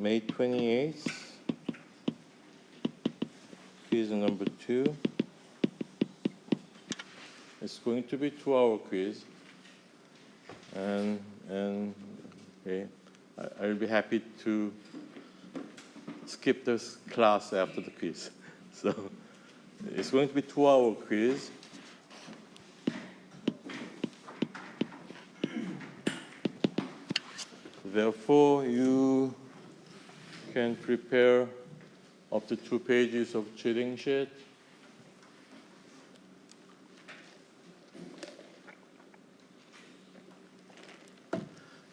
May 28th, quiz number 2. It's going to be 2-hour quiz, and okay, I'll be happy to skip this class after the quiz. So it's going to be 2-hour quiz. Therefore, you can prepare up to 2 pages of cheating sheet.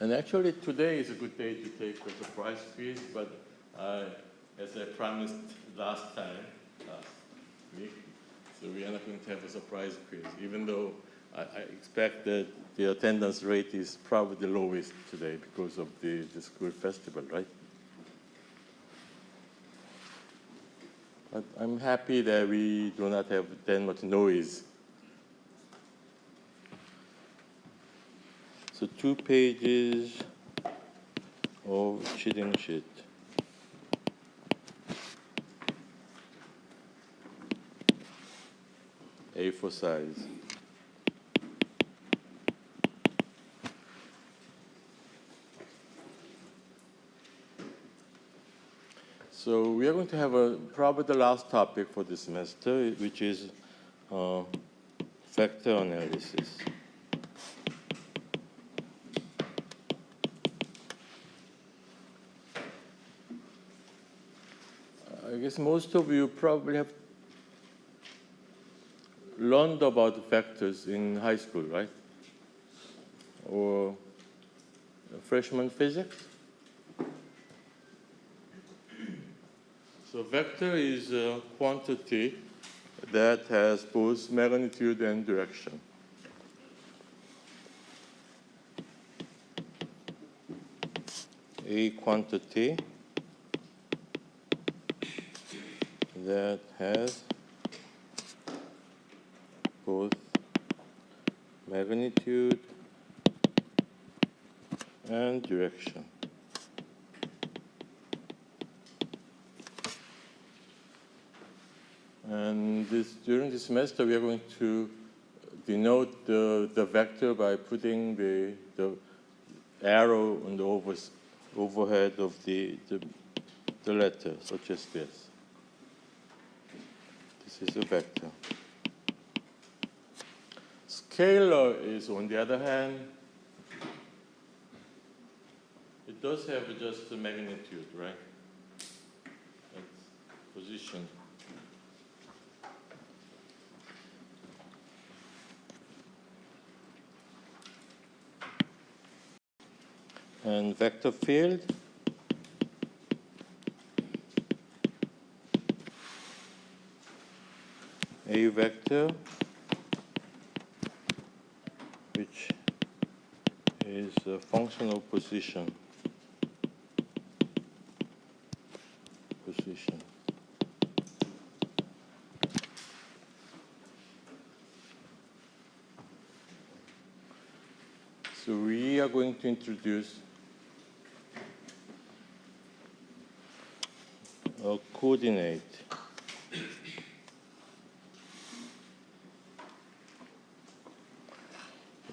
And actually, today is a good day to take a surprise quiz, but as I promised last week, so we are not going to have a surprise quiz, even though I expect that the attendance rate is probably the lowest today because of the school festival, right? But I'm happy that we do not have that much noise. So 2 pages of cheating sheet. A4 size. So we are going to have probably the last topic for this semester, which is vector analysis. I guess most of you probably have learned about vectors in high school, right? Or freshman physics. So vector is a quantity that has both magnitude and direction. A quantity that has both magnitude and direction. And during this semester, we are going to denote the vector by putting the arrow on the overhead of the letter, such as this. This is a vector. Scalar is, on the other hand, it does have just a magnitude, right? It's position. And vector field a vector which is a function of position. So we are going to introduce a coordinate.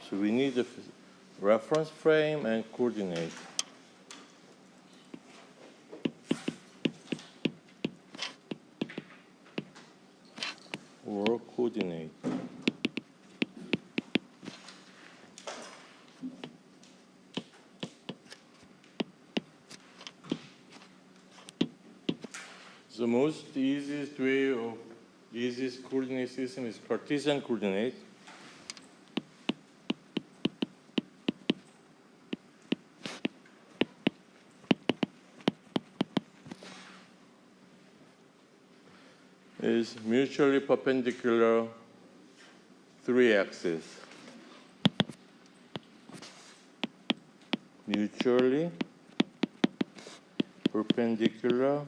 So we need a reference frame and coordinate. Or coordinate. The easiest coordinate system is Cartesian coordinate. Is mutually perpendicular 3 axes. Mutually perpendicular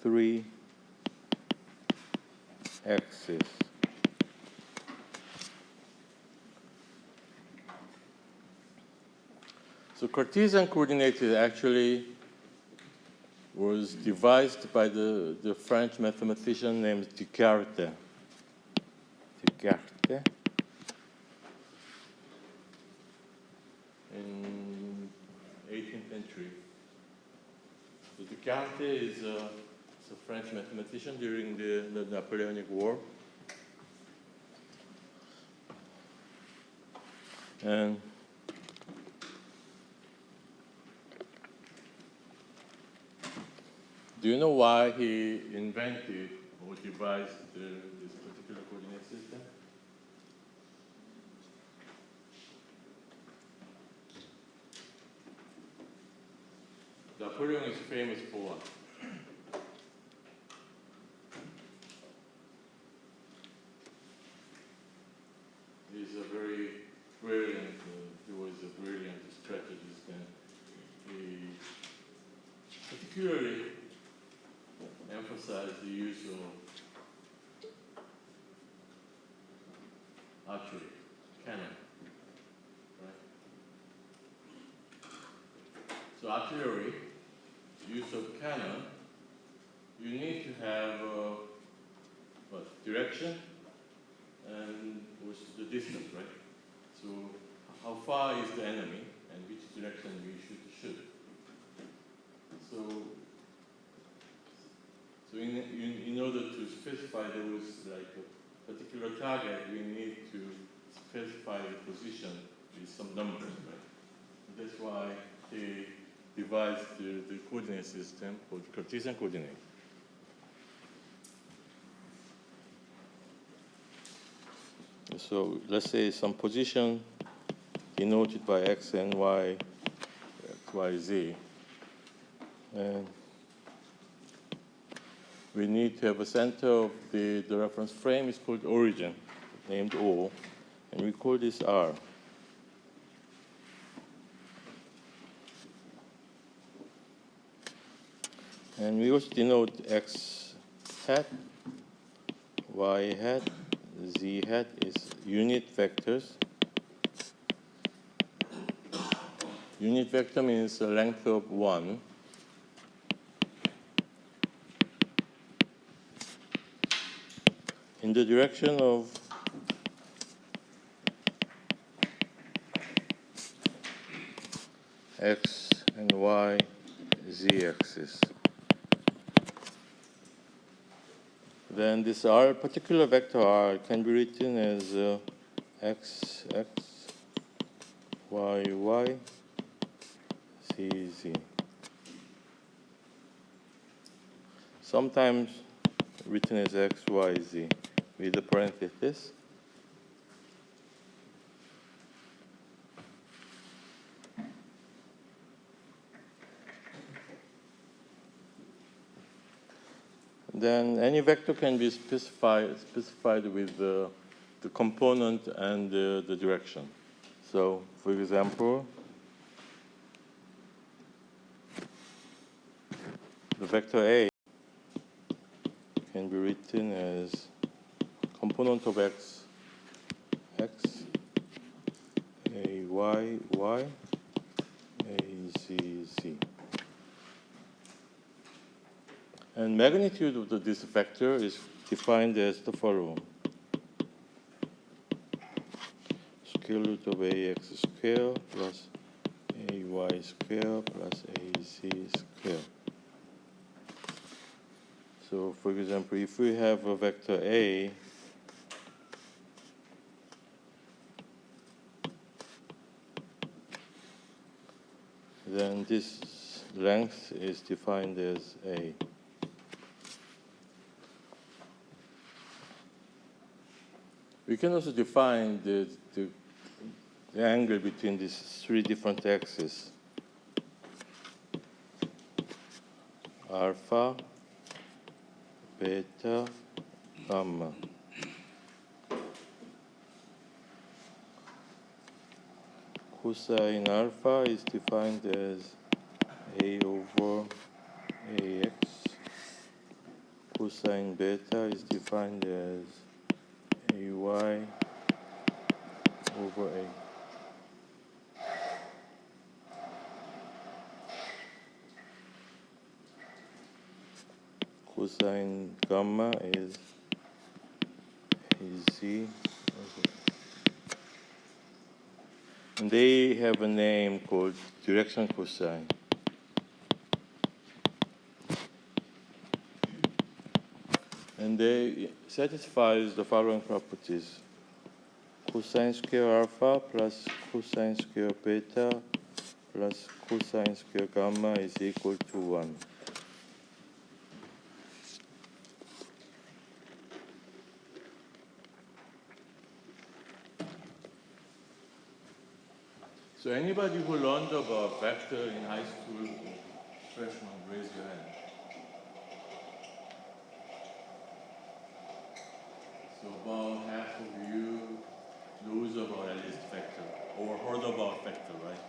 3 axes. So Cartesian coordinates actually was devised by the French mathematician named Descartes. In 18th century. So Descartes is a French mathematician during the Napoleonic War. And do you know why he invented or devised this particular coordinate system? Napoleon is famous for what? He's a very brilliant, he was a brilliant strategist, and he particularly emphasized the use of archery, cannon, right? So artillery, use of cannon, you need to have direction and what's the distance, right? So how far is the enemy and which direction we should shoot. So in order to specify those like a particular target, we need to specify the position with some numbers, right? And that's why they devised the coordinate system called Cartesian coordinate. So let's say some position denoted by x and y, z. And we need to have a center of the reference frame is called origin, named O, and we call this R. And we also denote x hat, y hat, z hat is unit vectors. Unit vector means a length of 1. In the direction of x and y, z axis. Then this R, particular vector R, can be written as x, y, z, z. Sometimes written as x, y, z with the parenthesis. Then any vector can be specified with the component and the direction. So, for example, the vector A can be written as component of x, a, y, a, z, z. And magnitude of this vector is defined as the following. Square root of ax square plus ay square plus az square. So, for example, if we have a vector A, then this length is defined as A. We can also define the angle between these three different axes. Alpha, beta, gamma. Cosine alpha is defined as A over AX. Cosine beta is defined as AY over A. cosine gamma is Z. And they have a name called direction cosine. And they satisfies the following properties. Cosine square alpha plus cosine square beta plus cosine square gamma is equal to 1. So anybody who learned about vector in high school, freshman, raise your hand. So about half of you knows about at least vector, or heard about vector, right?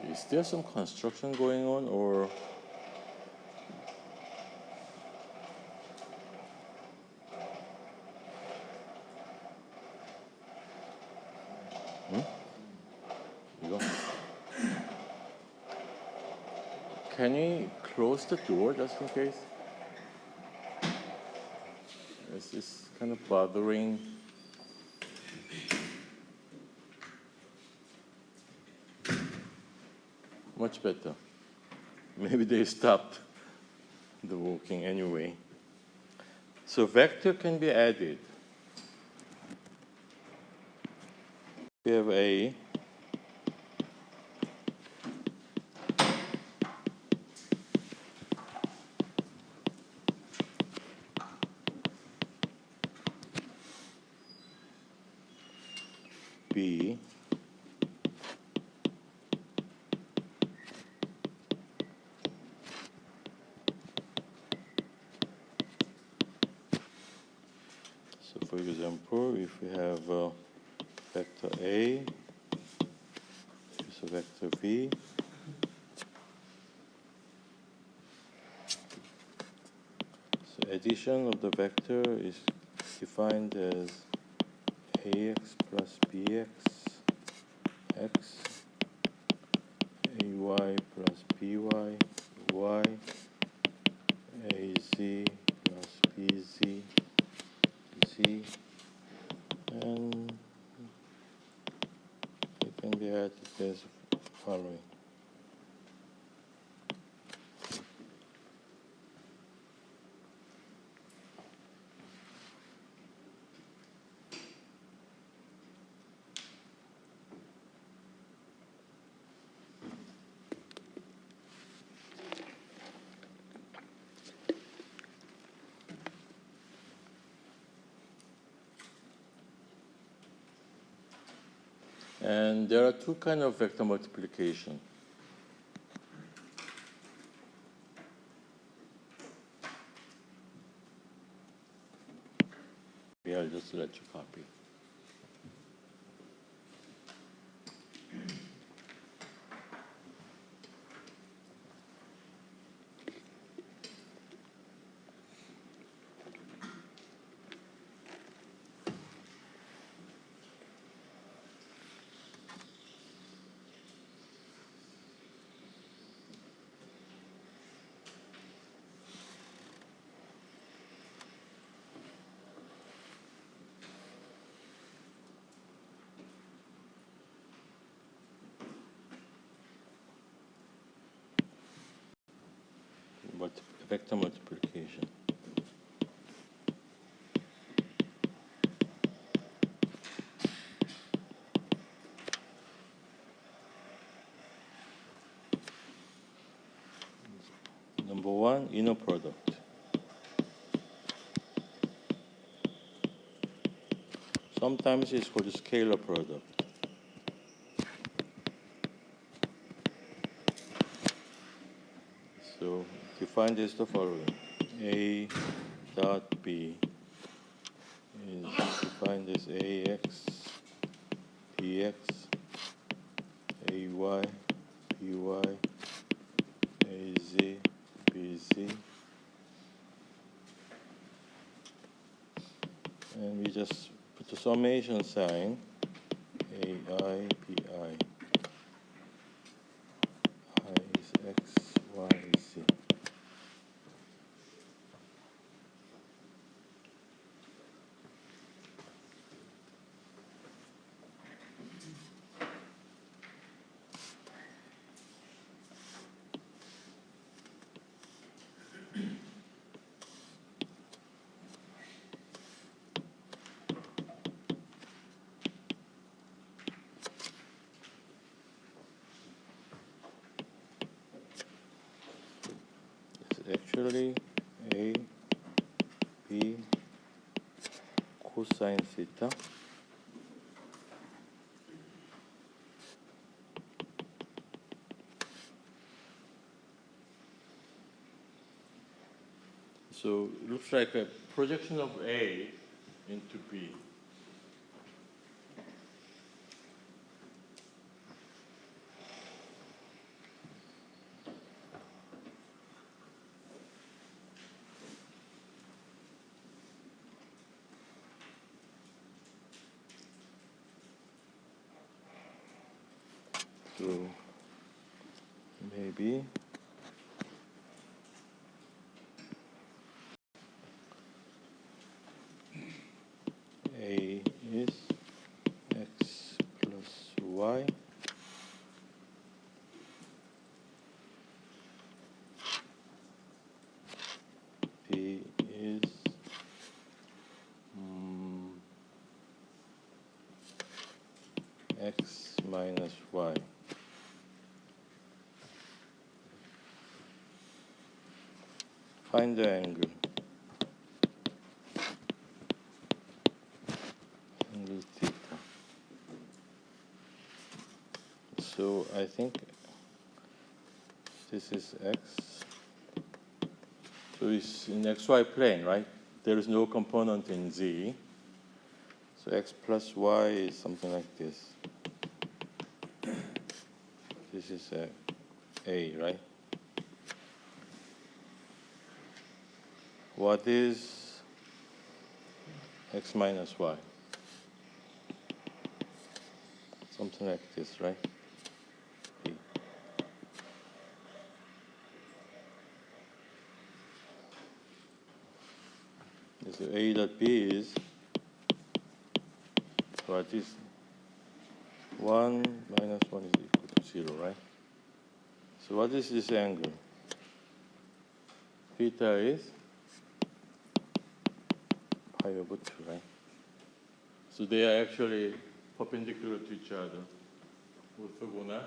Is there some construction going on, or? 이거? Can you close the door just in case? This is kind of bothering. Much better. Maybe they stopped the walking anyway. So vector can be added. We have A. B. So for example, if we have vector A, is a vector B, so addition of the vector is defined as ax plus bx, x, ay plus by, y, az plus bz, z, and it can be added as following. And there are two kinds of vector multiplication. I'll just let you copy. Vector multiplication. Number one, inner product. Sometimes it's called a scalar product. So defined as the following. A dot B is defined as AX, BX, AY, BY, AZ, BZ. And we we just put the summation sign, AI, BI. I is X, Y is Z. It's actually A, B, cosine theta. So it looks like a projection of A into B. So maybe A is X plus Y. B is X minus Y. Find the angle. Angle theta. So I think this is X. So it's in XY plane, right? There is no component in Z. So X plus Y is something like this. This is A, right? What is X minus Y? Something like this, right? B. So A dot B is, what is 1 minus 1 is equal to 0, right? So what is this angle? Theta is pi over 2, right? So they are actually perpendicular to each other. orthogonal.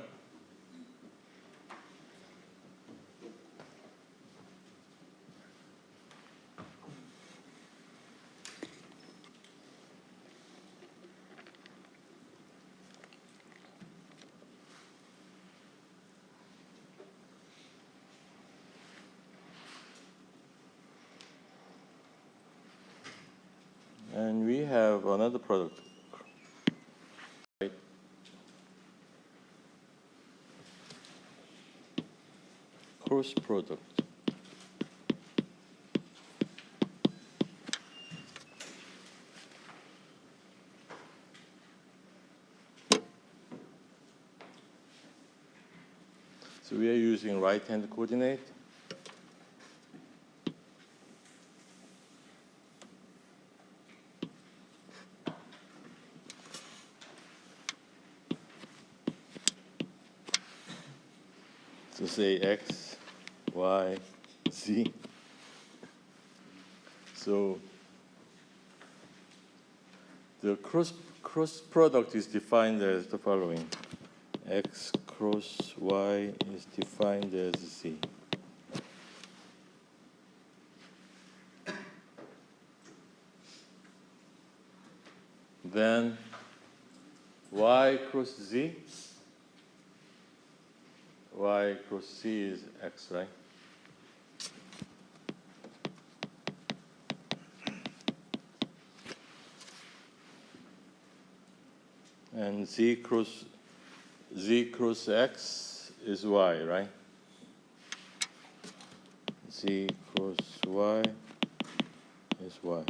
And we have another product, right? Cross product. So we are using right-hand coordinate. So say X, Y, Z. So the cross product is defined as the following. X cross Y is defined as Z. Then Y cross Z, Y cross Z is X, right? And Z cross X is Y, right? Z cross Y is Y.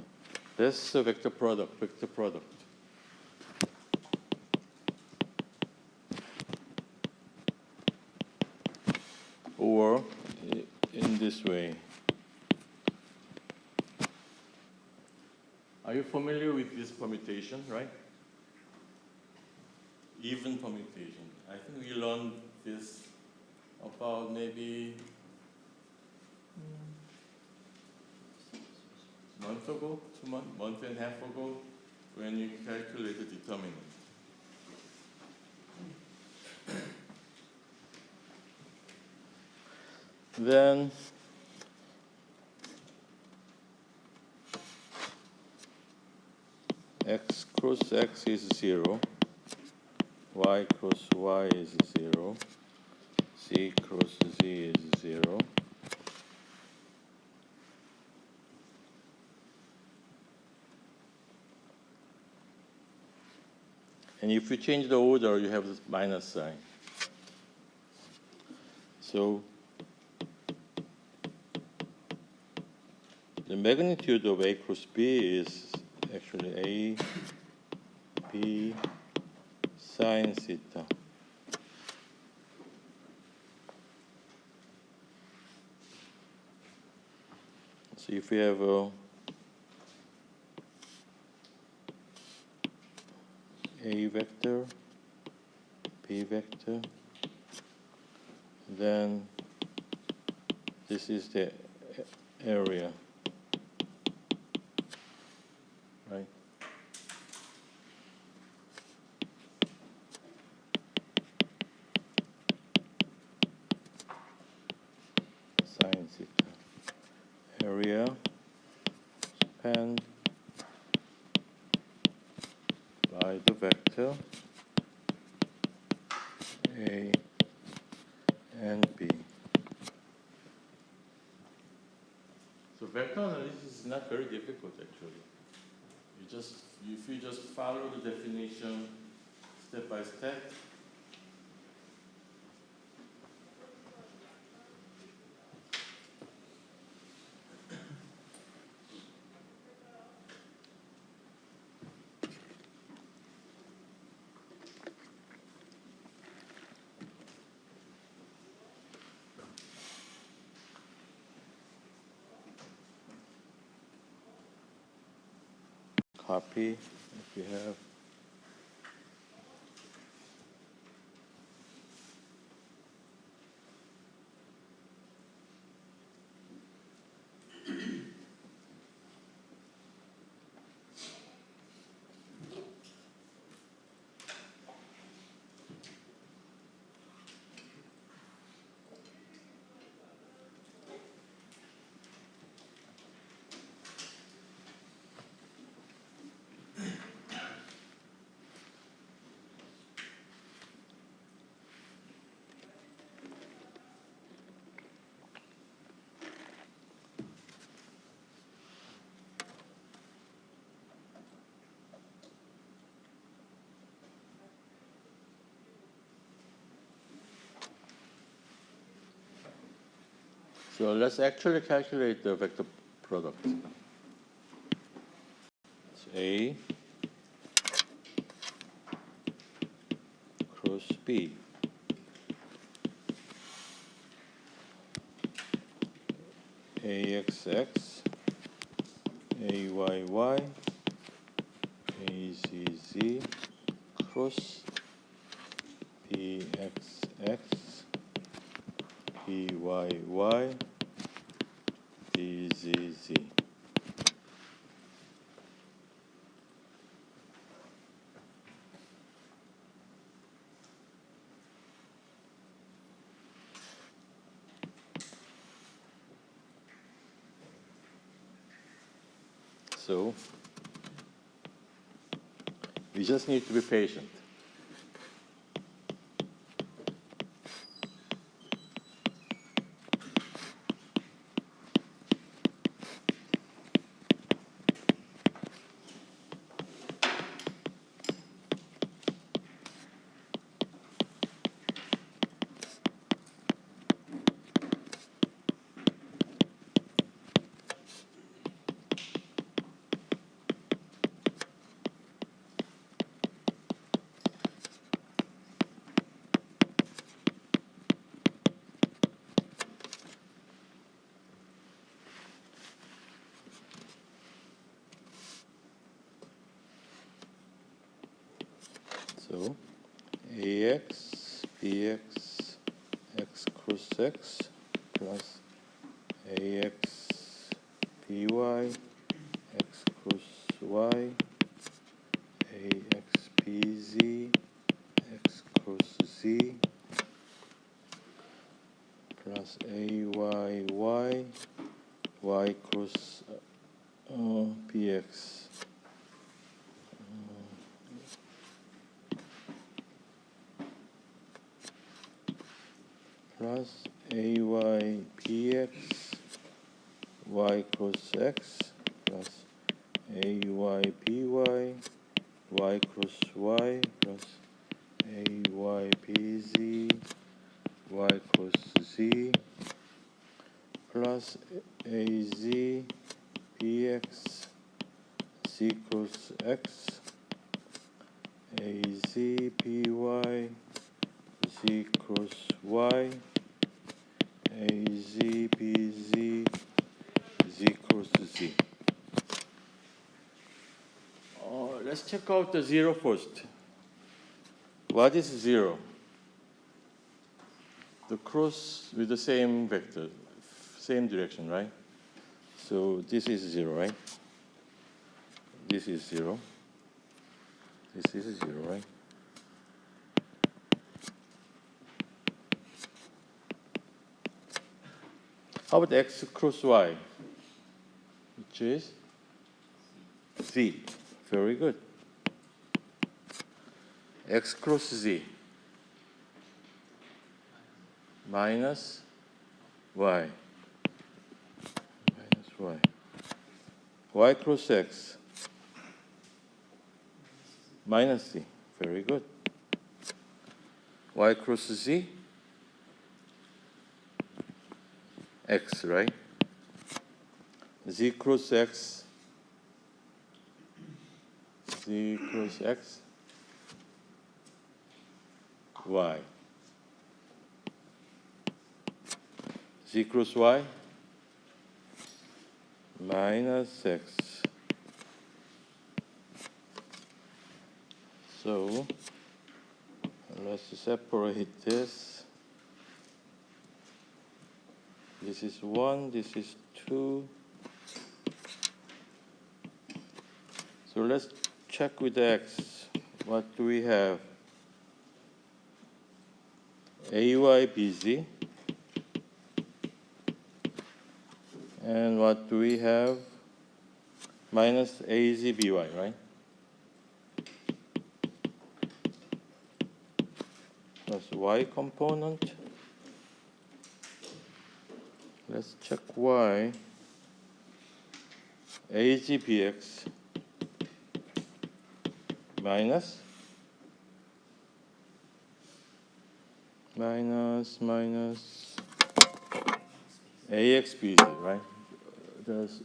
That's a vector product, vector product. Or in this way. Are you familiar with this permutation, right? Even permutation. I think we learned this about maybe a month ago, 2 months, month and a half ago, when you calculate the determinant. Then x cross x is 0, y cross y is 0, z cross z is 0. And if you change the order, you have this minus sign. So the magnitude of A cross B is actually A, B, sine theta. So if we have A vector, B vector, then this is the area, right? Sine theta. Area spanned by the vector A and B. So vector analysis is not very difficult actually. If you just follow the definition step by step, copy if you have. So let's actually calculate the vector product. So A cross B. AXX, AYY, AZZ, cross BXX, BYY, BZZ. So we just need to be patient. x plus ax by x cross y ax bz x cross z plus ayy y cross px plus ay px y cross x plus ay py y cross y plus ay pz y cross z plus az px z cross x az py z cross y az pz z cross z. Let's check out the zero first. What is zero? The cross with the same vector, same direction, right? So this is zero, right? This is zero. This is zero, right? How about x cross y, which is z? Very good. X cross z minus y minus y. Y cross x minus z. Very good. Y cross z x, right? Z cross x, z cross x, y. Z cross y minus x. So let's separate this. This is 1, this is 2. So let's check with x. What do we have? AYBZ. And what do we have? Minus AZBY, right? Plus y component. Let's check y. AZBX minus AXBZ, right? There's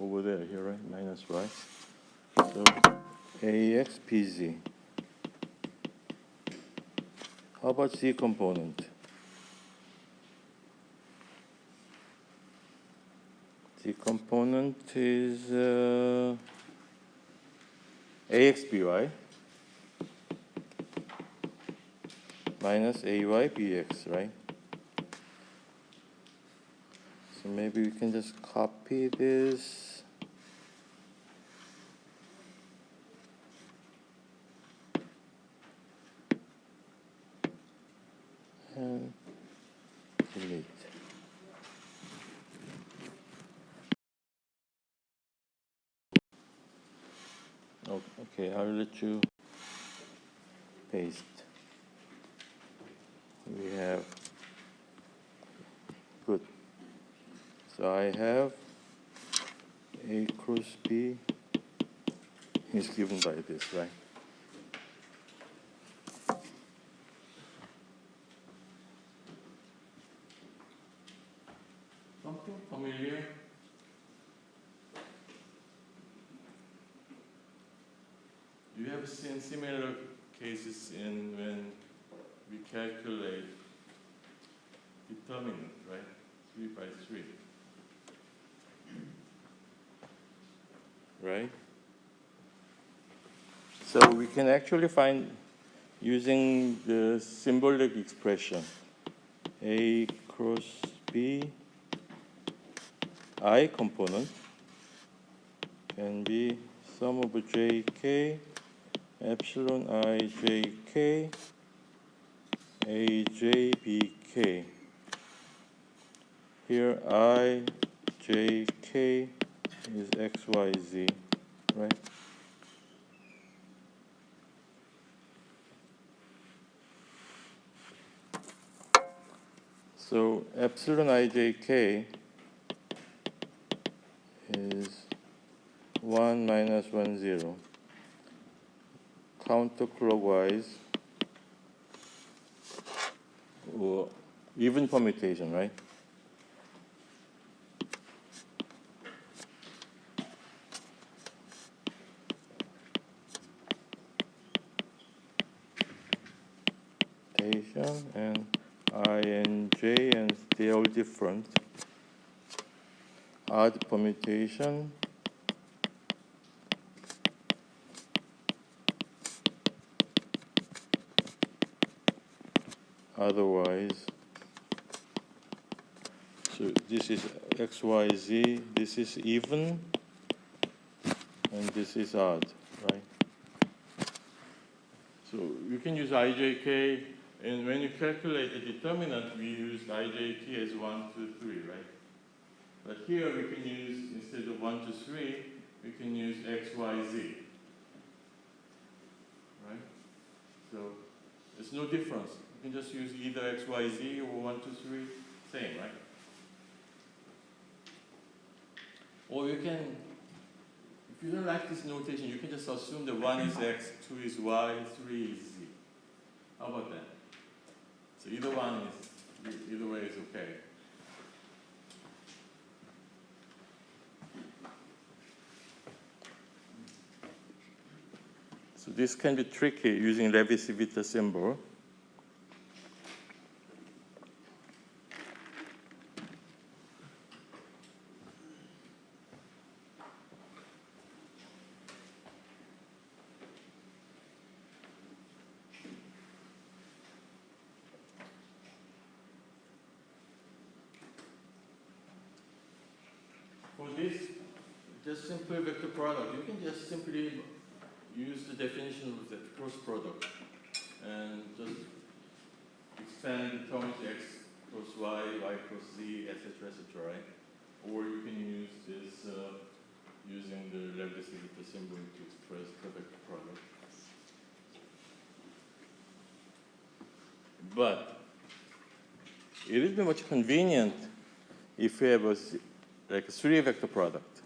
over there, here, right? Minus y. So AXPZ. How about Z component? Z component is AXBY minus AYBX, right? So maybe we can just copy this. And delete. Oh, okay, I'll let you paste. We have, good. So I have A cross B is given by this, right? Something familiar? Do you have seen similar cases in when we calculate determinant, right? 3 by 3. Right? So we can actually find using the symbolic expression A cross B I component can be sum of jk epsilon I jk aj bk. Here I jk is xyz, right? So epsilon ijk is 1 minus 1 0 counterclockwise or even permutation, right? And I and j, and they are all different. Odd permutation, otherwise. So this is xyz, this is even, and this is odd, right? So you can use ijk, and when you calculate the determinant, we use ijk as 1, 2, 3, right? But here we can use, instead of 1 to 3, we can use x, y, z. Right? So there's no difference. You can just use either x, y, z or 1, 2, 3, same, right? Or you can, if you don't like this notation, you can just assume that 1 is x, 2 is y, 3 is z. How about that? So either one is, either way is okay. So this can be tricky using Levi-Civita symbol. For this, just simple vector product, you can just simply use the definition of the cross product and just expand the terms x cross y, y cross z, etc., etc., right? Or you can use this using the Levi-Civita symbol to express the vector product. But it would be much convenient if we have like a 3-vector product.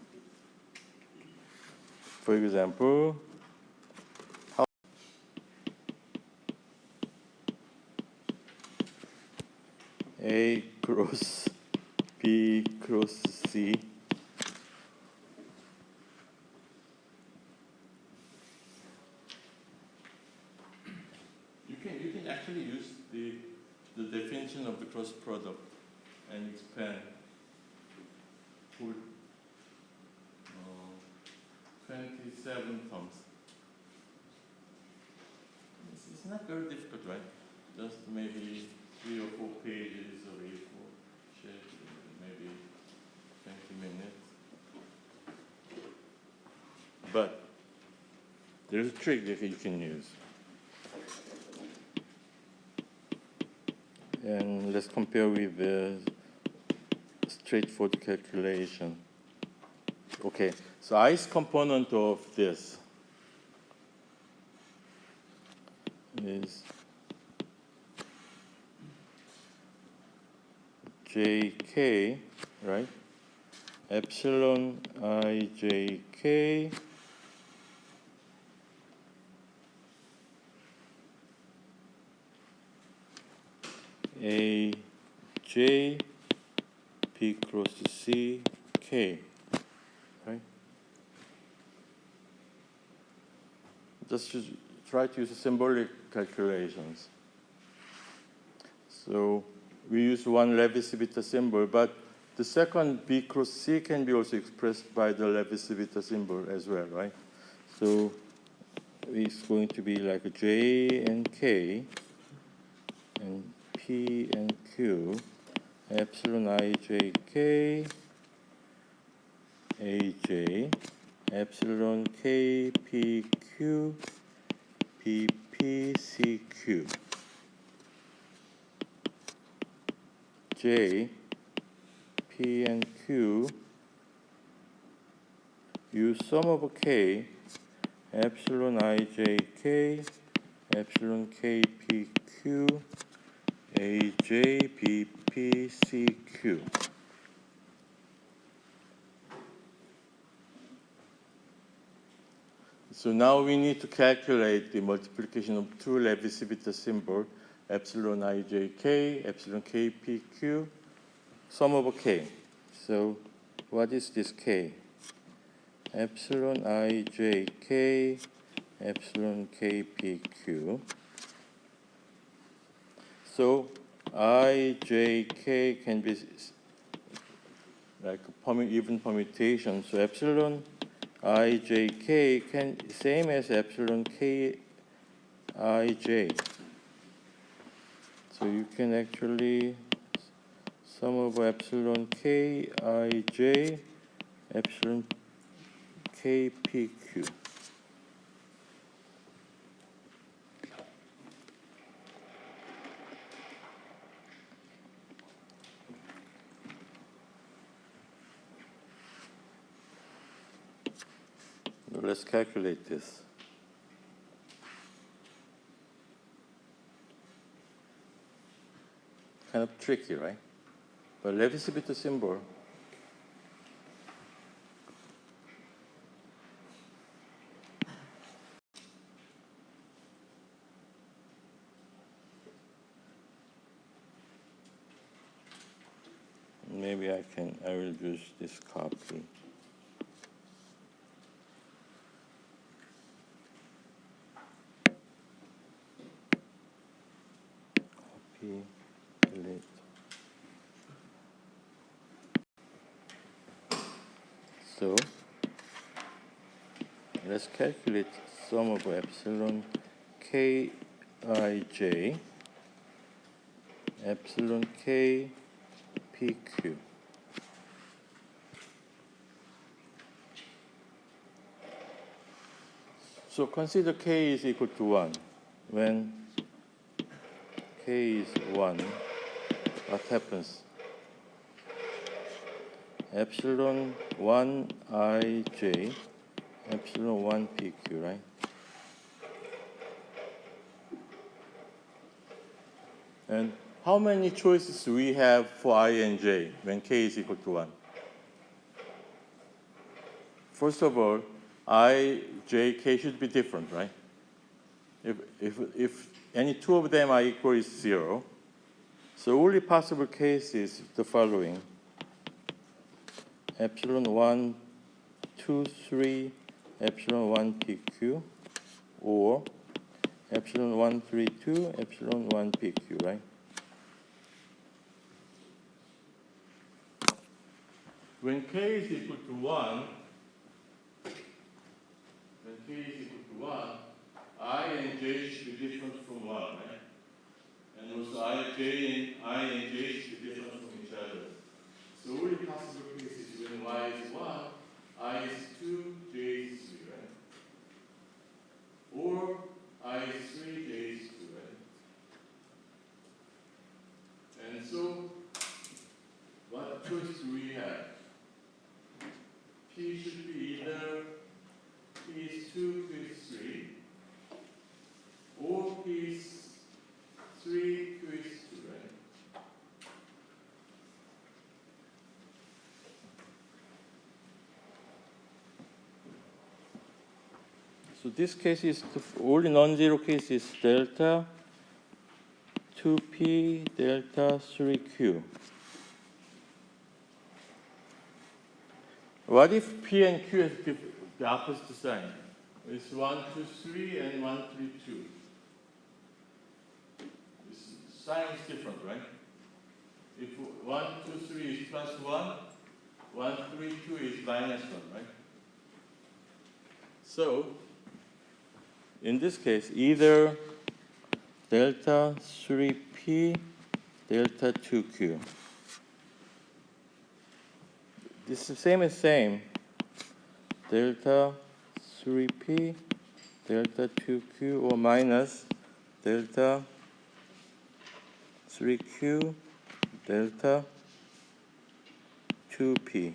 For example, A cross B cross C. You can actually use the definition of the cross product and expand for 27 terms. It's not very difficult, right? Just maybe 3 or 4 pages of A4 sheet, maybe 20 minutes. But there's a trick that you can use. And let's compare with the straightforward calculation. Okay, so ith component of this is jk, right? Epsilon I jk a j p cross c k, right? Just try to use symbolic calculations. So we use one Levi-Civita symbol, but the second B cross C can be also expressed by the Levi-Civita symbol as well, right? So it's going to be like J and K, and P and Q, epsilon I, J, K, A, J, epsilon K, P, Q, P, P, C, Q. J, P, and Q, use sum of K, epsilon I, J, K, epsilon K, P, Q, A, J, B, P, C, Q. So now we need to calculate the multiplication of two Levi-Civita symbols, epsilon I, J, K, epsilon K, P, Q, sum of K. So what is this K? Epsilon I, J, K, epsilon K, P, Q. So I, J, K can be like a even permutation. So epsilon I, J, K can same as epsilon K, I, J. So you can actually sum of epsilon K, I, J, epsilon K, P, Q. Let's calculate this. Kind of tricky, right? But Levi-Civita symbol. Maybe I will use this copy. Copy, delete. So let's calculate sum of epsilon K, I, J, epsilon K, P, Q. So consider K is equal to 1. When K is 1, what happens? Epsilon 1 I, J, epsilon 1 P, Q, right? And how many choices do we have for I and J when K is equal to 1? First of all, I, J, K should be different, right? If any two of them are equal, is 0. So only possible case is the following. Epsilon 1, 2, 3, epsilon 1 PQ, or epsilon 1, 3, 2, epsilon 1 PQ, right? When K is equal to 1, I and J should be different from 1, right? And also I and J should be different from each other. So only possible case is when Y is 1, I is 2, J is 3, right? Or I is 3, J is 2, right? And so, what choice do we have? P should be either P is 2, Q is 3, or P is 3, Q is 2, right? So this case is, only non-zero case is delta 2P delta 3Q. What if P and Q has the opposite sign? It's 1, 2, 3, and 1, 3, 2. Sign is different, right? If 1, 2, 3 is plus 1, 1, 3, 2 is minus 1, right? So, in this case, either delta 3p, delta 2q. This is same as same. Delta 3p, delta 2q, or minus delta 3q, delta 2p.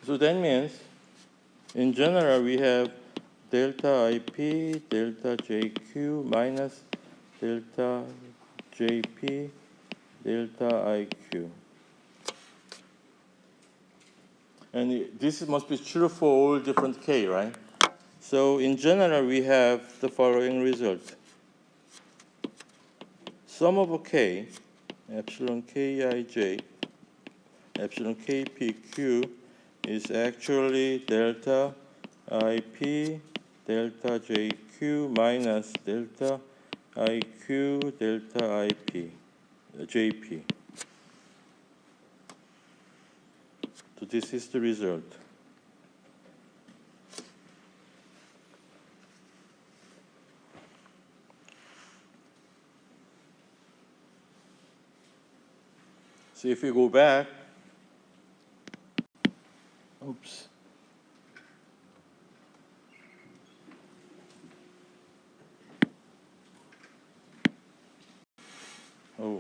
So that means, in general, we have delta IP, delta JQ minus delta JP, delta IQ. And this must be true for all different K, right? So in general, we have the following result. Sum of K, epsilon Kij, epsilon KPQ is actually delta IP, delta JQ minus delta IQ, delta IP, JP. So this is the result. So if you go back, oops. Oh,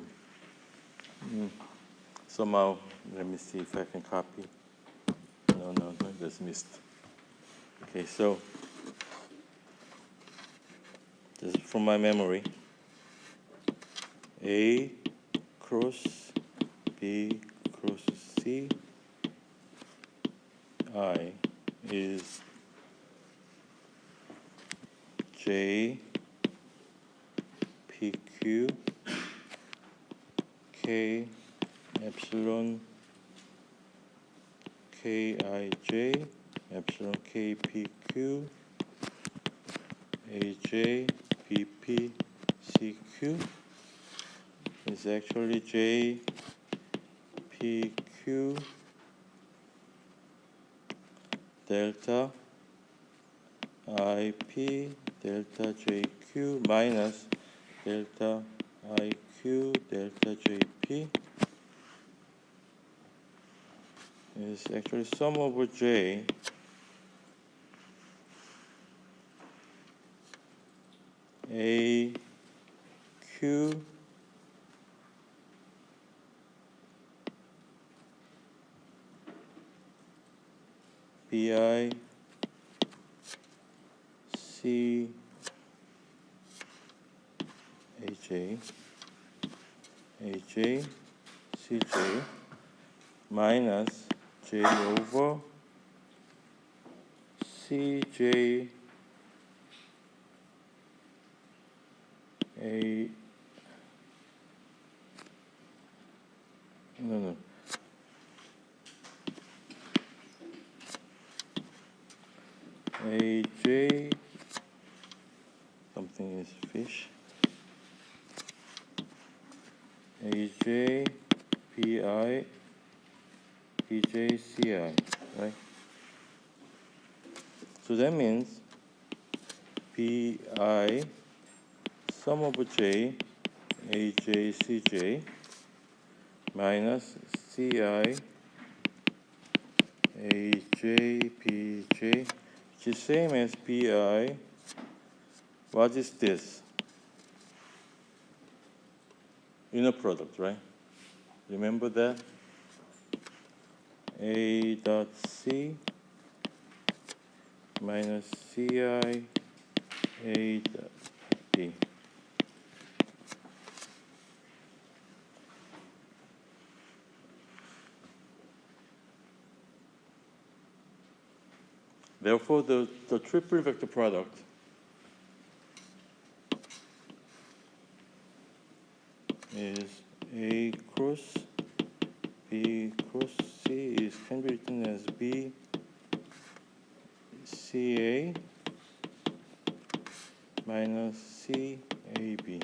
somehow, let me see if I can copy. No, that's missed. Okay, so this is from my memory. A cross B cross C I is J PQ K epsilon Kij epsilon KPQ AJ BP CQ is actually J PQ delta IP delta JQ minus delta IQ delta JP is actually sum over J A Q BI C AJ AJ CJ minus J over CJ A no AJ something is fish AJ PI PJ CI, right? So that means PI sum over J AJ CJ minus CI AJ PJ, which is same as PI. What is this? Inner product, right? Remember that? A dot C minus CI A dot B. Therefore, the triple vector product A cross B cross C can be written as B CA minus CAB.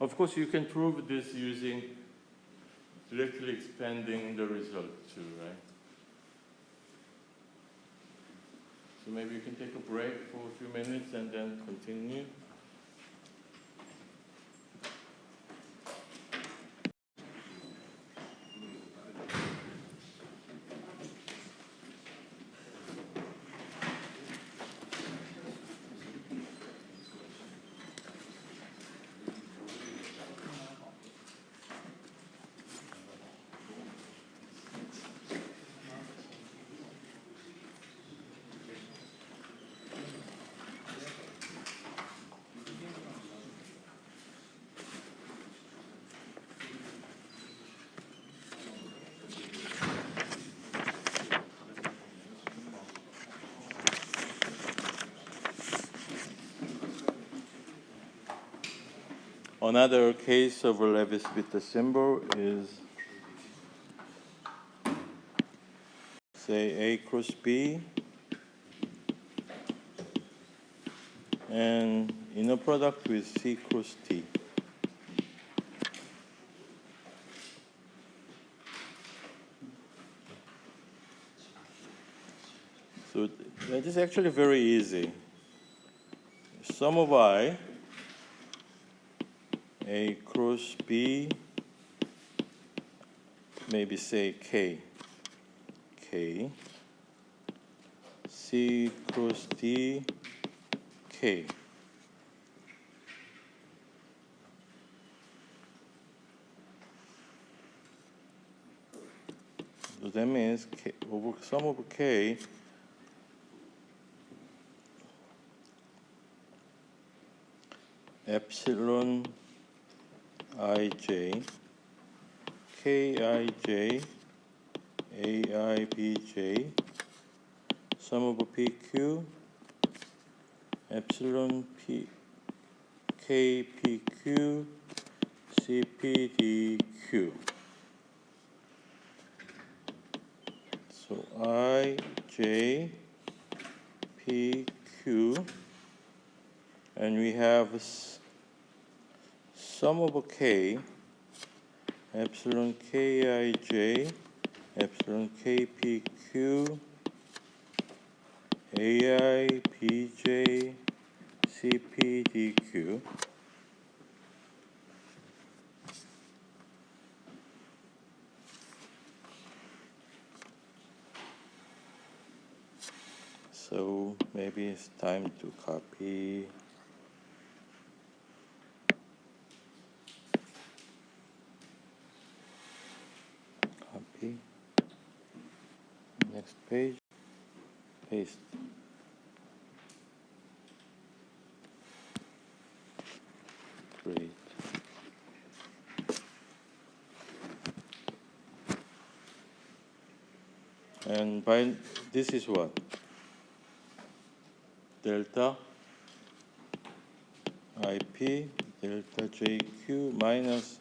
Of course, you can prove this using directly expanding the result too, right? So maybe you can take a break for a few minutes and then continue. Another case of a Levi-Spitzer symbol is, say, A cross B and inner product with C cross T. So that is actually very easy. Sum of I, A cross B, maybe say K, C cross D, K. So that means sum of K epsilon ij, kij, aibj, sum of pq, epsilon p, kpq, cpdq. So ij, pq, and we have sum of k, epsilon kij, epsilon kpq, ai, pj, cpdq. So maybe it's time to copy. Copy. Next page. Paste. Great. And by this is what? Delta IP delta JQ minus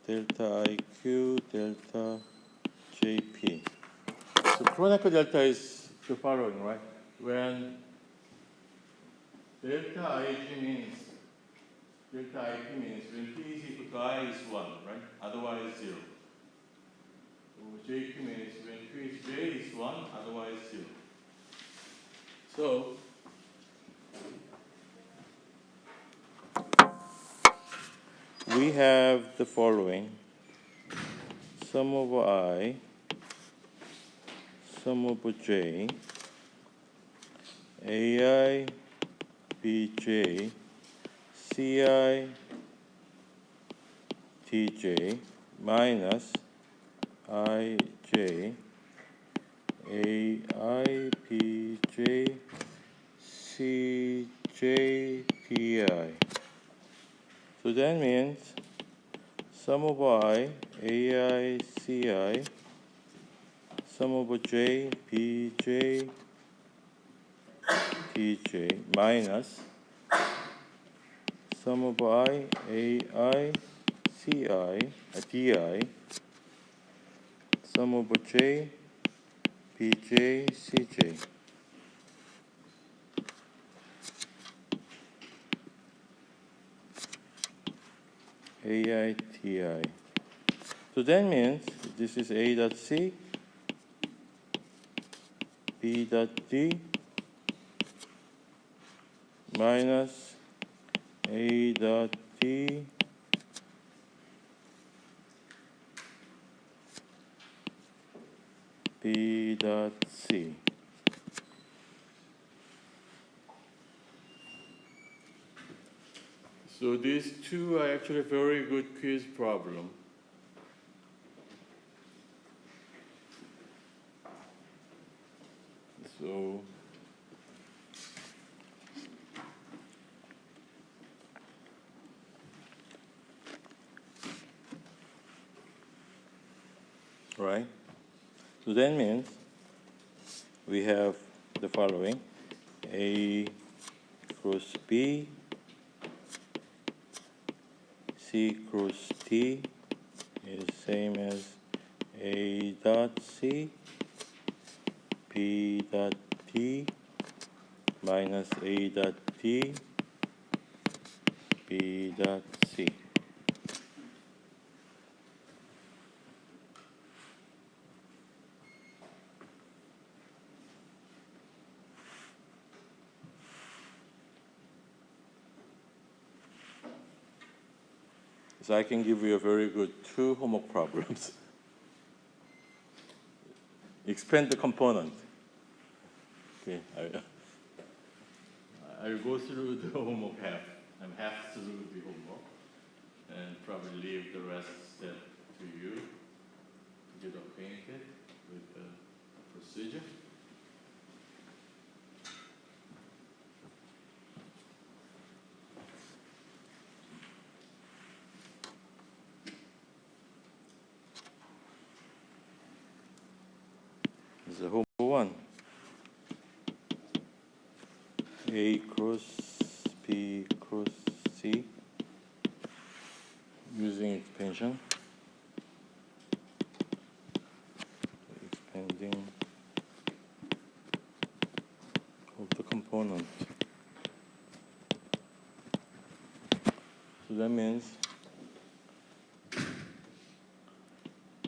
delta IQ delta JP. So Kronecker delta is the following, right? When delta IP means when P is equal to I is 1, right? Otherwise 0. So JQ means when P is J is 1, otherwise 0. So we have the following. Sum of I, sum of J, AI, BJ, CI, DJ, minus IJ, AI, BJ, CJ, PI. So that means sum of I, AI, CI, sum of J, BJ, DJ, minus sum of I, AI, CI, DI, sum of J, BJ, CJ. AI, TI. So that means this is A dot C, B dot D, minus A dot D, B dot C. So these two are actually very good quiz problem. So Right? So that means we have the following. A cross B, C cross T is same as A dot C, B dot D, minus A dot D, B dot C. So I can give you a very good two homework problems. Expand the component. Okay, I'll go through the homework half. I'm half through the homework, and probably leave the rest step to you to get acquainted with the procedure. This is homework one. A cross B cross C using expansion. Expanding of the component. So that means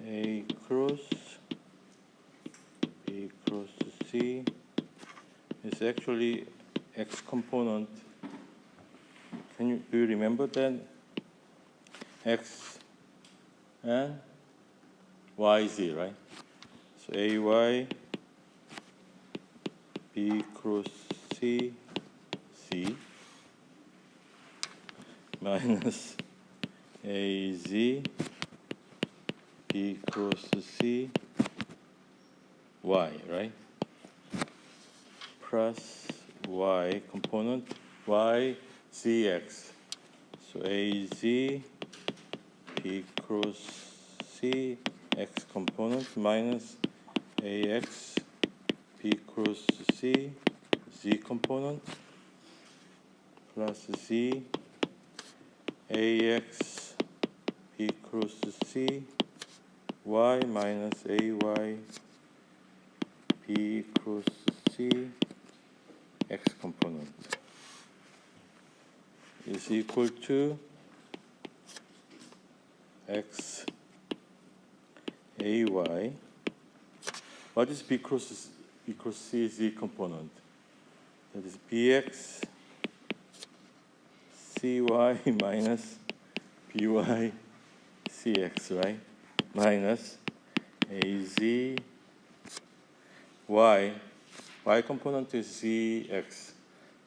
A cross B cross C is actually X component. Do you remember that? X and Y, Z, right? So AY, B cross C, C, minus AZ, B cross C, Y, right? Plus Y component, Y, ZX. So AZ, B cross C, X component, minus AX, B cross C, Z component, plus Z, AX, B cross C, Y minus AY, B cross C, X component is equal to X AY. What is B cross C Z component? That is BX CY minus BY CX, right? Minus AZ Y. Y component is ZX.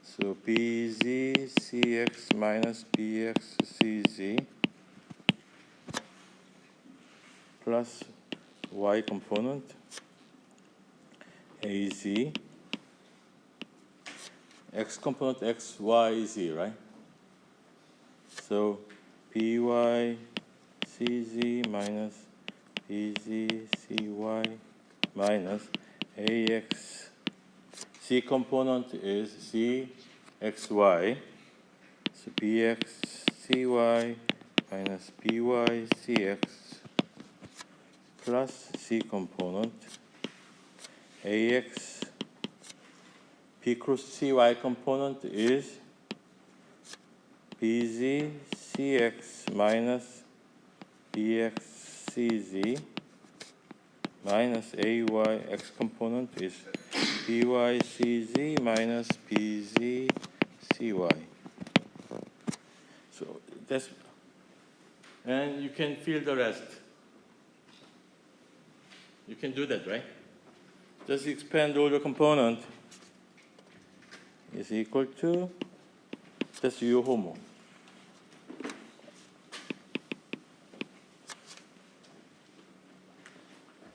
So BZ CX minus BX CZ plus Y component AZ, X component X, Y, Z, right? So BY CZ minus BZ CY minus AX, C component is CXY. So bx cy minus by cx plus c component ax b cross cy component is bz cx minus bx cz minus ay x component is by cz minus bz cy. So that's, and you can fill the rest. You can do that, right? Just expand all the component is equal to, that's your homework.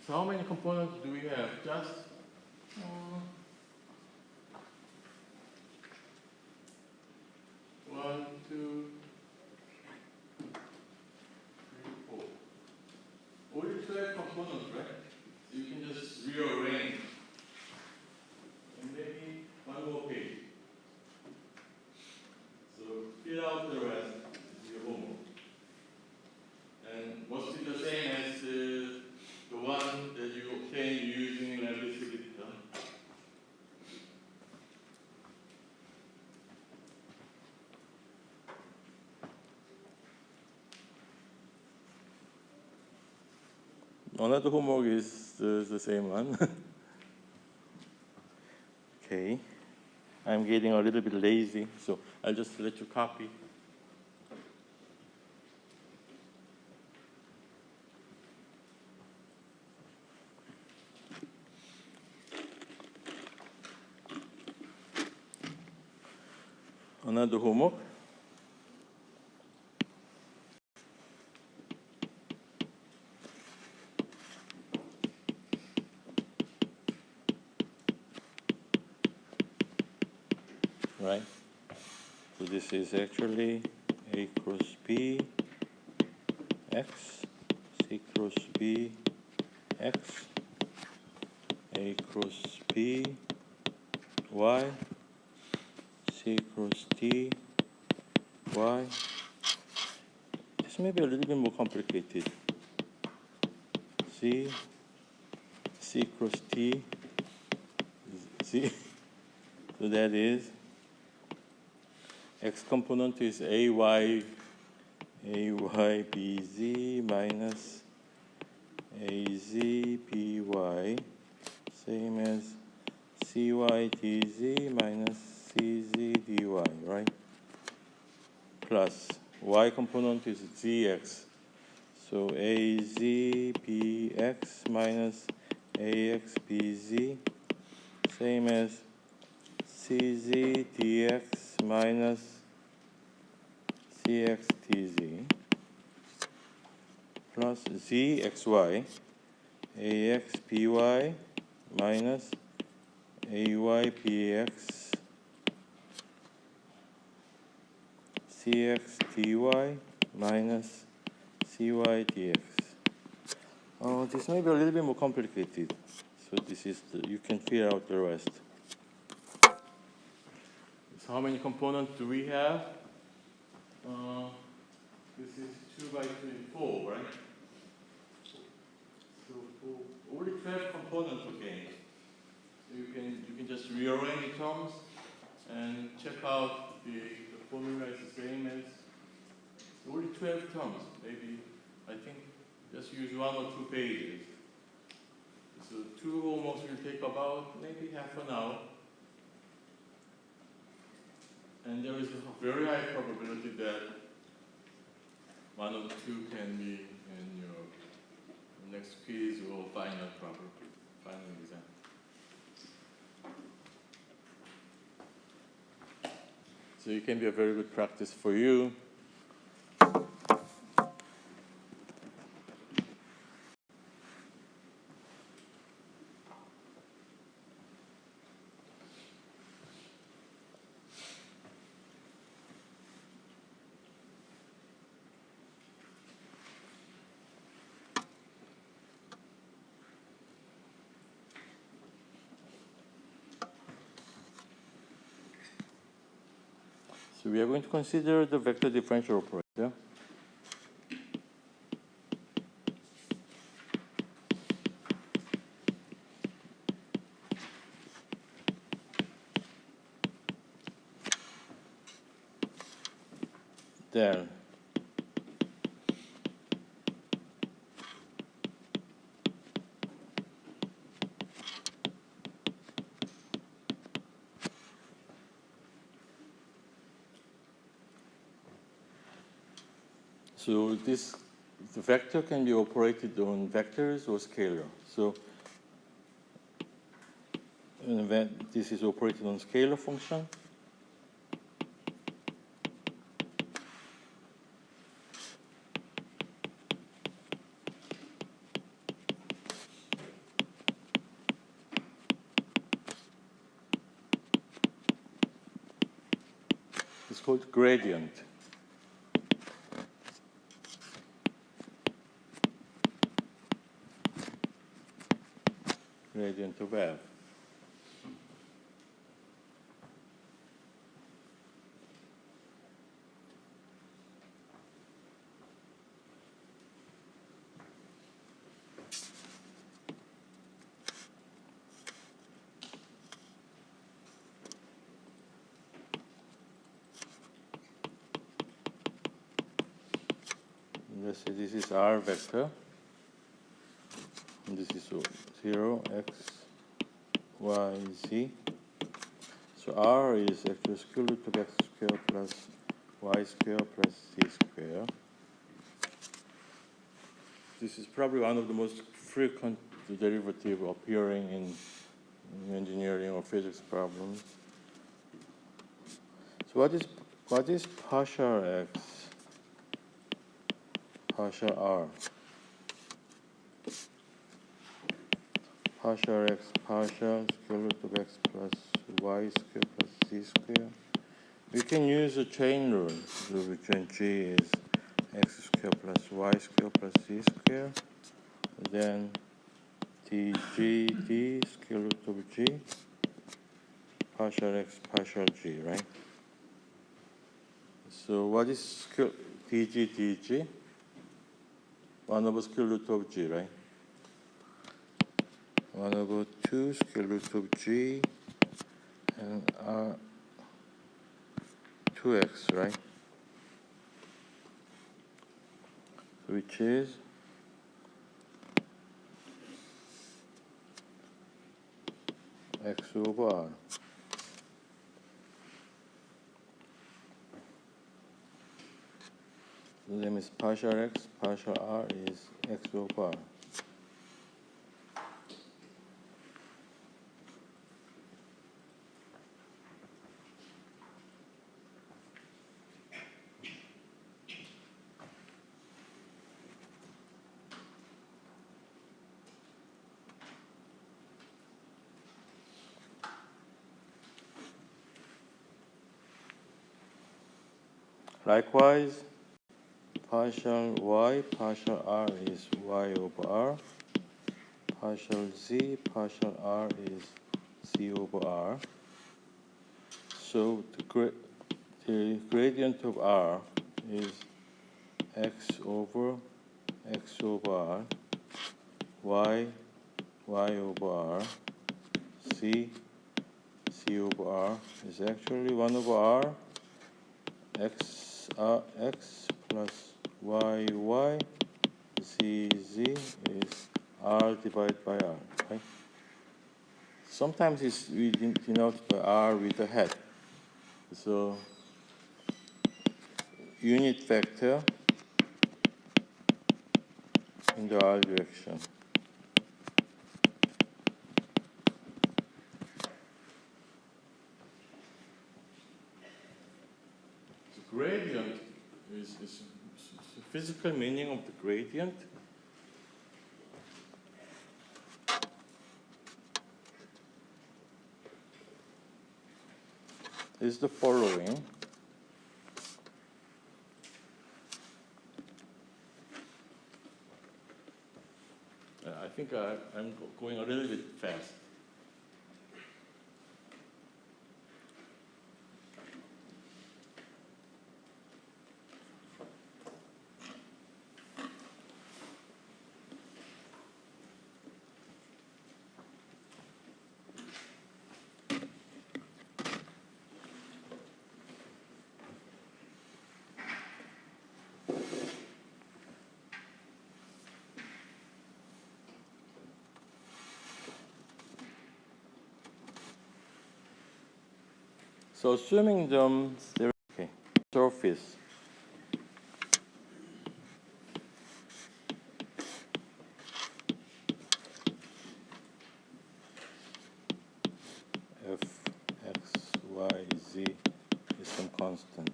So how many components do we have? Just one, two, three, four. Only 12 components, right? So you can just rearrange. And maybe one more page. So fill out the rest is your homework. And must be the same as the one that you obtained using electricity. Another homework is the same one. Okay. I'm getting a little bit lazy, so I'll just let you copy. Another homework. Right? So this is actually A cross B X, C cross B X, A cross B Y, C cross D Y. This may be a little bit more complicated. C cross T, C. So that is X component is AY BZ minus AZ BY, same as CY DZ minus CZ DY, right? Plus Y component is ZX, so AZ BX minus AX BZ, same as CZ DX minus CX DZ, plus ZXY AX BY minus AY BX CX DY minus CY DX. Oh, this may be a little bit more complicated. So this is you can figure out the rest. So how many components do we have? This is 2 by 24, right? So for only 12 components again. So you can just rearrange terms and check out the formula is the same as only 12 terms. Maybe I think just use 1 or 2 pages. So 2 homeworks will take about maybe half an hour. And there is a very high probability that 1 or 2 can be in your next quiz or final exam. So it can be a very good practice for you. So we are going to consider the vector differential operator. Then so the vector can be operated on vectors or scalar. So this is operated on scalar function. It's called gradient. Gradient of F. Let's say this is R vector. And this is 0, x, y, z. So R is actually square root of x squared plus y squared plus z squared. This is probably one of the most frequent derivative appearing in engineering or physics problems. So what is partial x, partial r? Partial x, partial square root of x plus y squared plus z squared. We can use a chain rule, which g is x squared plus y squared plus z squared. Then dg square root of g, partial x, partial g, right? So what is dg? 1 over square root of g, right? 1 over 2 square root of g and r 2x, right? Which is x over r. So that means partial x, partial r is x over r. Likewise, partial y, partial r is y over r. Partial z, partial r is z over r. So the gradient of r is x over r, y over r, c over r is actually 1 over r, x plus y, z is r divided by r, right? Sometimes we denote by r with a hat. So unit vector in the r direction. The gradient is the physical meaning of the gradient is the following. I think I'm going a little bit fast. So assuming okay, surface f x y z is some constant.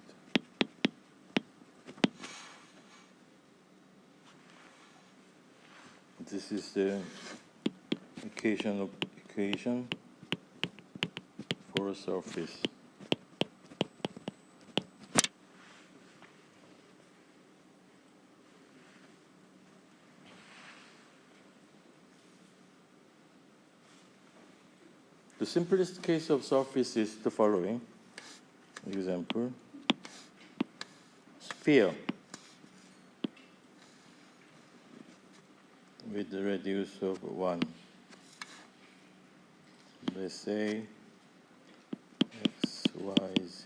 This is the equation for a surface. The simplest case of surface is the following. Example. Sphere with the radius of 1. Let's say x, y, z.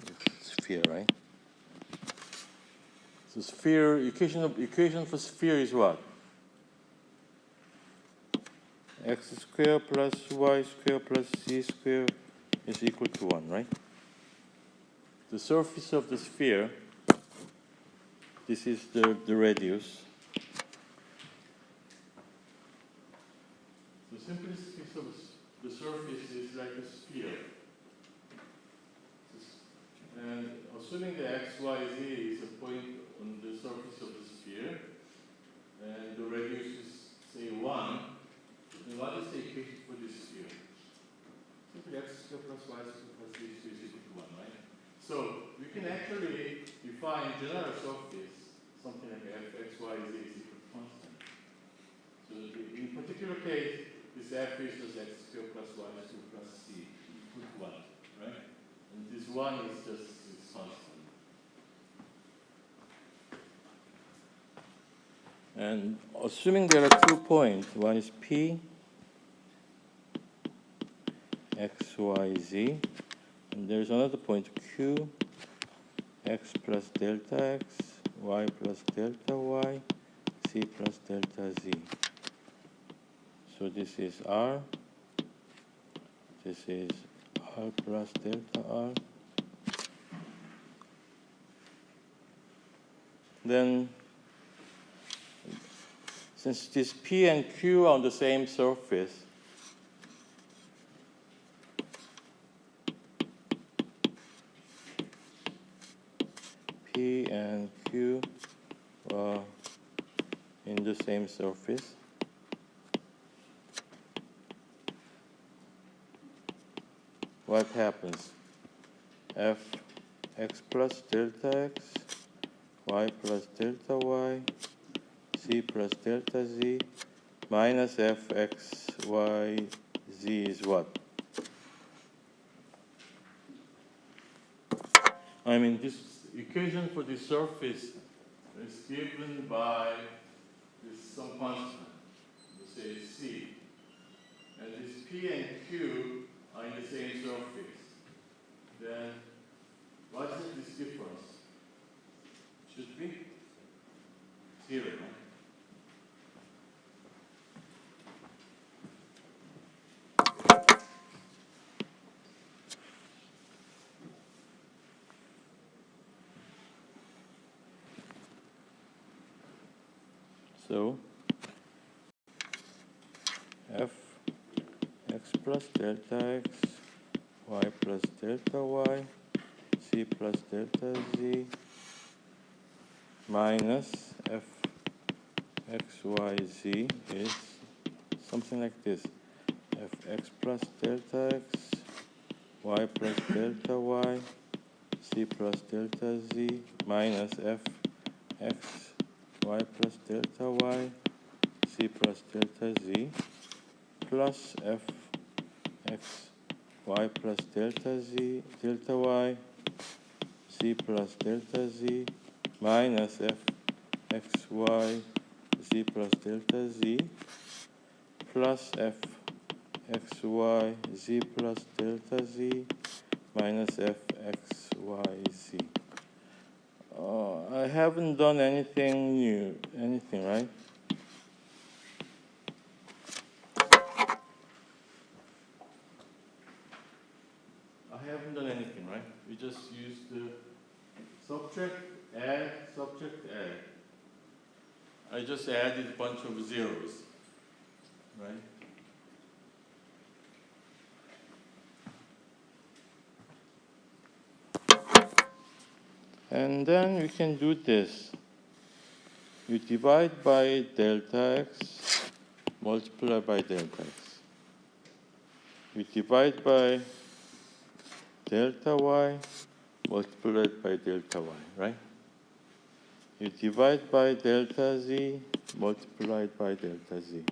It's sphere, right? So sphere, equation for sphere is what? X squared plus y squared plus z squared is equal to 1, right? The surface of the sphere, this is the radius. The simplest case of the surface is like a sphere. And assuming the x, y, z is a point on the surface of the sphere, and the radius is, say, 1, then what is the equation for this sphere? Simply x squared plus y squared plus z squared is equal to 1, right? So we can actually define general surface, something like f, x, y, z is equal to constant. So in particular case, this f is just x squared plus y squared plus z equal to 1, right? And this 1 is just this constant. And assuming there are 2 points, one is P, x, y, z, and there's another point Q, x plus delta x, y plus delta y, z plus delta z. So this is R, this is R plus delta R. Then, since this P and Q are on the same surface, P and Q are in the same surface, what happens? F x plus delta x, y plus delta y, z plus delta z, minus f x y z is what? I mean, this equation for the surface is given by this some constant, let's say c. And this p and q are in the same surface. Then what is this difference? Should be 0, right? So f x plus delta x, y plus delta y, z plus delta z, minus f x y z is something like this. F x plus delta x, y plus delta y, z plus delta z, minus f x y plus delta y, z plus delta z, plus f x y plus delta z, delta y, z plus delta z, minus f x y z plus delta z, plus f x y z plus delta z, minus f x y z. I haven't done anything new, right? I haven't done anything, right? We just use the subtract, add, subtract, add. I just added a bunch of zeros, right? And then we can do this. You divide by delta x, multiply by delta x. You divide by delta y, multiplied by delta y, right? You divide by delta z, multiplied by delta z.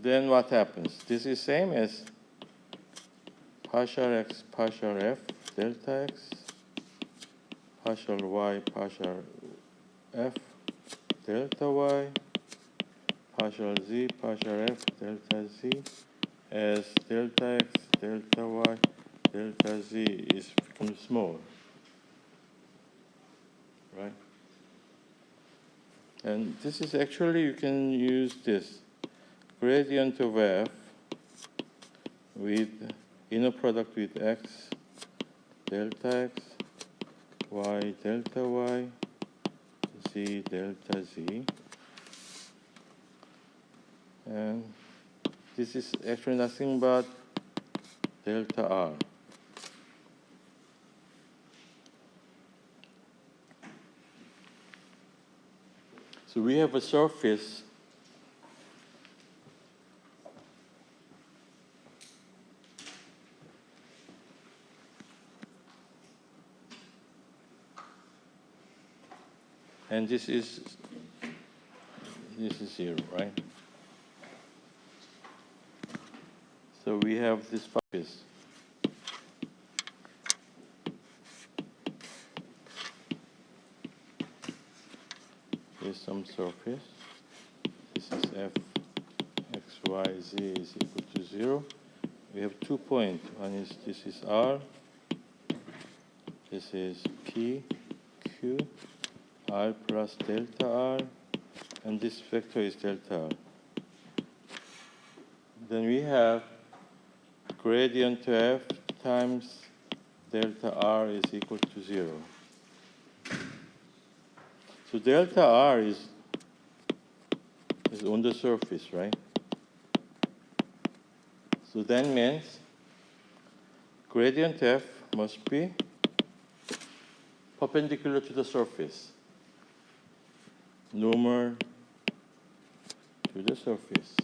Then what happens? This is same as partial x, partial f, delta x, partial y, partial f, delta y, partial z, partial f, delta z, as delta x, delta y, delta z is become small, right? And this is actually, you can use this gradient of f with inner product with x, delta x, y, delta y, z, delta z. And this is actually nothing but delta r. So we have a surface and this is 0, right? So we have this surface. Here's some surface. This is f x, y, z is equal to 0. We have 2 points. One is, this is r. This is p, q, r plus delta r. And this vector is delta r. Then we have gradient to f times delta r is equal to 0. So delta r is on the surface, right? So that means gradient f must be perpendicular to the surface, normal to the surface.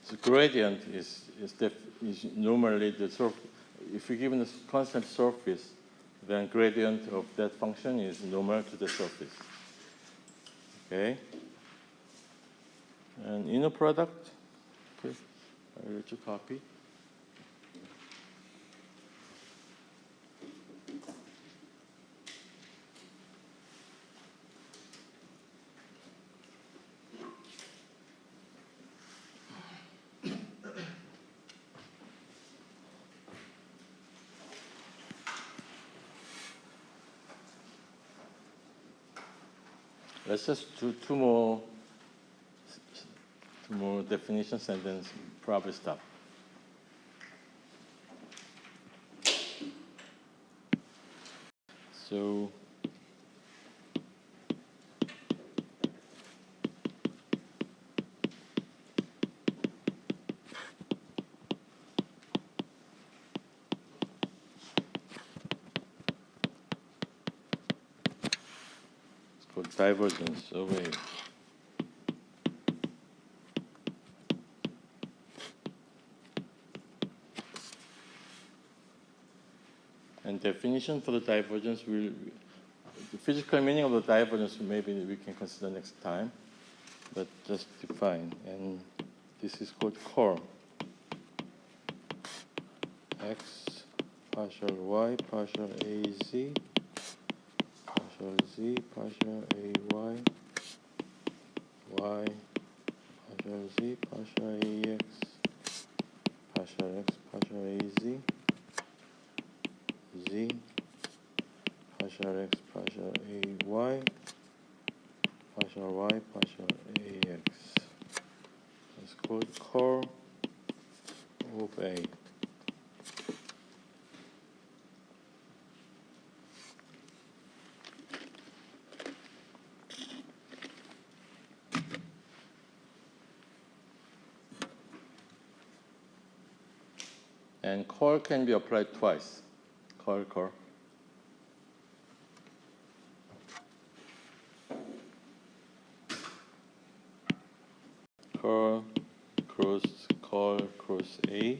The gradient is normally the surface. If you're given a constant surface, then gradient of that function is normal to the surface. Okay? And inner product, okay, I'll let you copy. Let's just do two more definitions and then probably stop. So it's called divergence away. definition for the divergence, the physical meaning of the divergence maybe we can consider next time, but just define. And this is called curl. X partial y partial az partial z partial ay y partial z partial ax partial x partial az z partial x partial ay partial y partial ax. It's called curl of A. And curl can be applied twice. Curl. Curl cross A.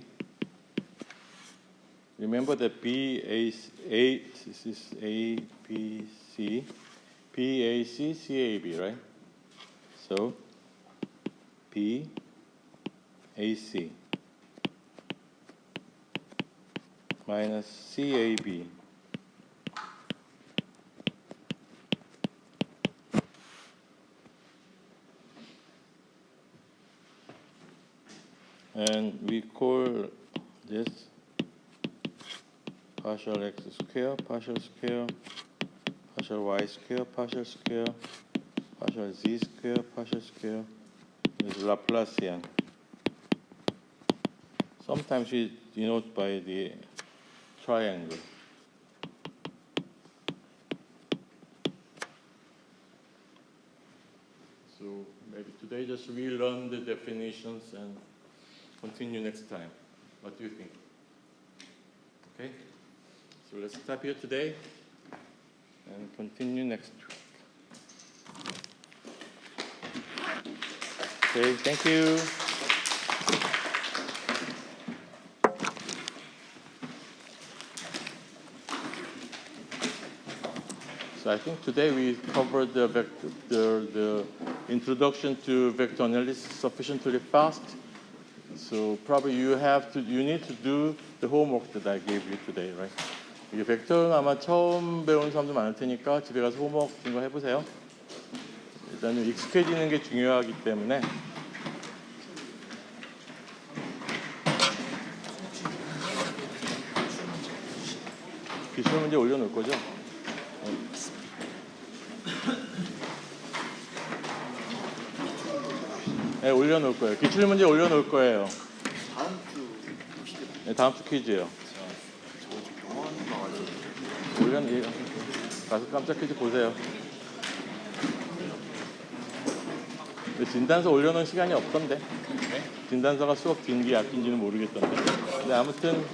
Remember that this is A, B, C. B, A, C, C, A, B, right? So B, A, C. Minus CAB. And we call this partial x square, partial square, partial y square, partial square, partial z square, partial square. Is Laplacian. Sometimes we denote by the triangle. So maybe today just relearn the definitions and continue next time. What do you think? Okay? So let's stop here today and continue next week. Okay, thank you. So I think today we covered the introduction to vector analysis sufficiently fast. So probably you need to do the homework that I gave you today, right? 이게 벡터는 아마 처음 배우는 사람도 많을 테니까 집에 가서 호mework 같은 거 해보세요. 일단은 익숙해지는 게 중요하기 때문에. 기출 문제 올려놓을 거죠? 네, 올려놓을 거예요. 기출 문제 올려놓을 거예요. 다음 주 퀴즈. 네, 다음 주 퀴즈예요. 가서 깜짝 퀴즈 보세요. 진단서 올려놓은 시간이 없던데. 진단서가 수업 긴기 아낀지는 모르겠던데. 근데 아무튼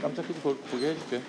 깜짝 퀴즈 보게 해줄게.